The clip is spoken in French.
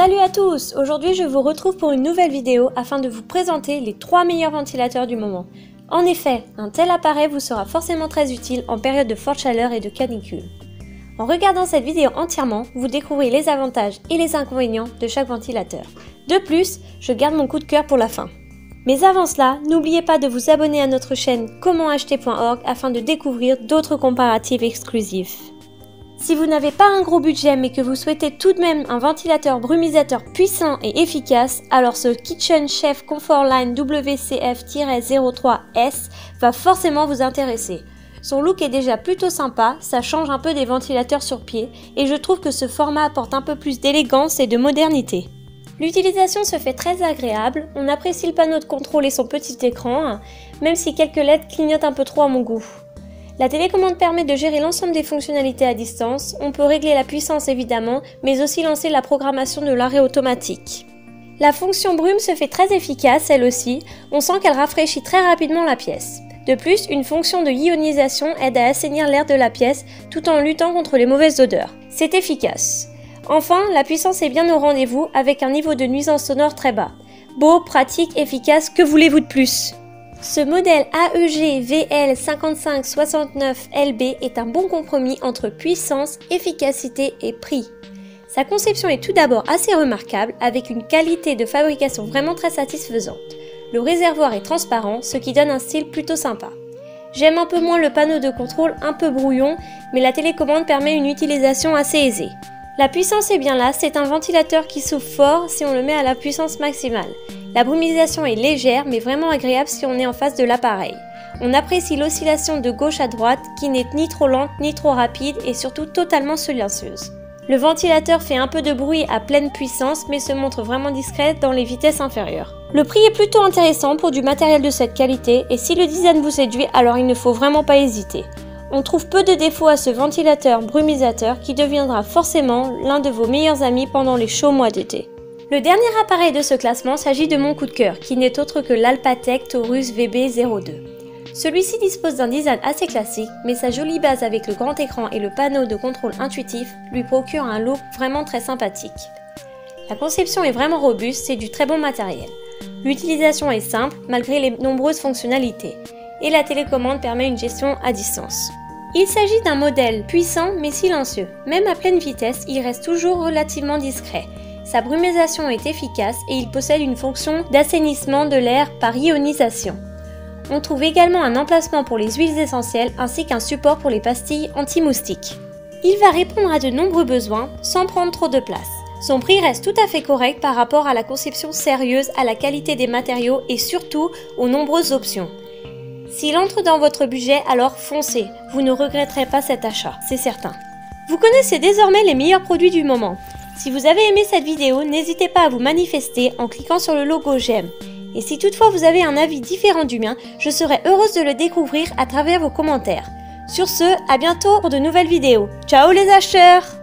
Salut à tous! Aujourd'hui je vous retrouve pour une nouvelle vidéo afin de vous présenter les 3 meilleurs ventilateurs du moment. En effet, un tel appareil vous sera forcément très utile en période de forte chaleur et de canicule. En regardant cette vidéo entièrement, vous découvrez les avantages et les inconvénients de chaque ventilateur. De plus, je garde mon coup de cœur pour la fin. Mais avant cela, n'oubliez pas de vous abonner à notre chaîne commentacheter.org afin de découvrir d'autres comparatifs exclusifs. Si vous n'avez pas un gros budget mais que vous souhaitez tout de même un ventilateur brumisateur puissant et efficace, alors ce Kitchen Chef Comfort Line WCF-03S va forcément vous intéresser. Son look est déjà plutôt sympa, ça change un peu des ventilateurs sur pied et je trouve que ce format apporte un peu plus d'élégance et de modernité. L'utilisation se fait très agréable, on apprécie le panneau de contrôle et son petit écran, même si quelques LED clignotent un peu trop à mon goût. La télécommande permet de gérer l'ensemble des fonctionnalités à distance, on peut régler la puissance évidemment, mais aussi lancer la programmation de l'arrêt automatique. La fonction brume se fait très efficace elle aussi, on sent qu'elle rafraîchit très rapidement la pièce. De plus, une fonction de ionisation aide à assainir l'air de la pièce tout en luttant contre les mauvaises odeurs. C'est efficace. Enfin, la puissance est bien au rendez-vous avec un niveau de nuisance sonore très bas. Beau, pratique, efficace, que voulez-vous de plus ? Ce modèle AEG VL5569LB est un bon compromis entre puissance, efficacité et prix. Sa conception est tout d'abord assez remarquable avec une qualité de fabrication vraiment très satisfaisante. Le réservoir est transparent, ce qui donne un style plutôt sympa. J'aime un peu moins le panneau de contrôle un peu brouillon, mais la télécommande permet une utilisation assez aisée. La puissance est bien là, c'est un ventilateur qui souffle fort si on le met à la puissance maximale. La brumisation est légère mais vraiment agréable si on est en face de l'appareil. On apprécie l'oscillation de gauche à droite qui n'est ni trop lente ni trop rapide et surtout totalement silencieuse. Le ventilateur fait un peu de bruit à pleine puissance mais se montre vraiment discret dans les vitesses inférieures. Le prix est plutôt intéressant pour du matériel de cette qualité et si le design vous séduit alors il ne faut vraiment pas hésiter. On trouve peu de défauts à ce ventilateur brumisateur qui deviendra forcément l'un de vos meilleurs amis pendant les chauds mois d'été. Le dernier appareil de ce classement s'agit de mon coup de cœur, qui n'est autre que l'Alpatec Taurus VB02. Celui-ci dispose d'un design assez classique, mais sa jolie base avec le grand écran et le panneau de contrôle intuitif lui procure un look vraiment très sympathique. La conception est vraiment robuste, c'est du très bon matériel. L'utilisation est simple, malgré les nombreuses fonctionnalités, et la télécommande permet une gestion à distance. Il s'agit d'un modèle puissant mais silencieux. Même à pleine vitesse, il reste toujours relativement discret. Sa brumisation est efficace et il possède une fonction d'assainissement de l'air par ionisation. On trouve également un emplacement pour les huiles essentielles ainsi qu'un support pour les pastilles anti-moustiques. Il va répondre à de nombreux besoins sans prendre trop de place. Son prix reste tout à fait correct par rapport à la conception sérieuse, à la qualité des matériaux et surtout aux nombreuses options. S'il entre dans votre budget, alors foncez, vous ne regretterez pas cet achat, c'est certain. Vous connaissez désormais les meilleurs produits du moment. Si vous avez aimé cette vidéo, n'hésitez pas à vous manifester en cliquant sur le logo j'aime. Et si toutefois vous avez un avis différent du mien, je serai heureuse de le découvrir à travers vos commentaires. Sur ce, à bientôt pour de nouvelles vidéos. Ciao les acheteurs!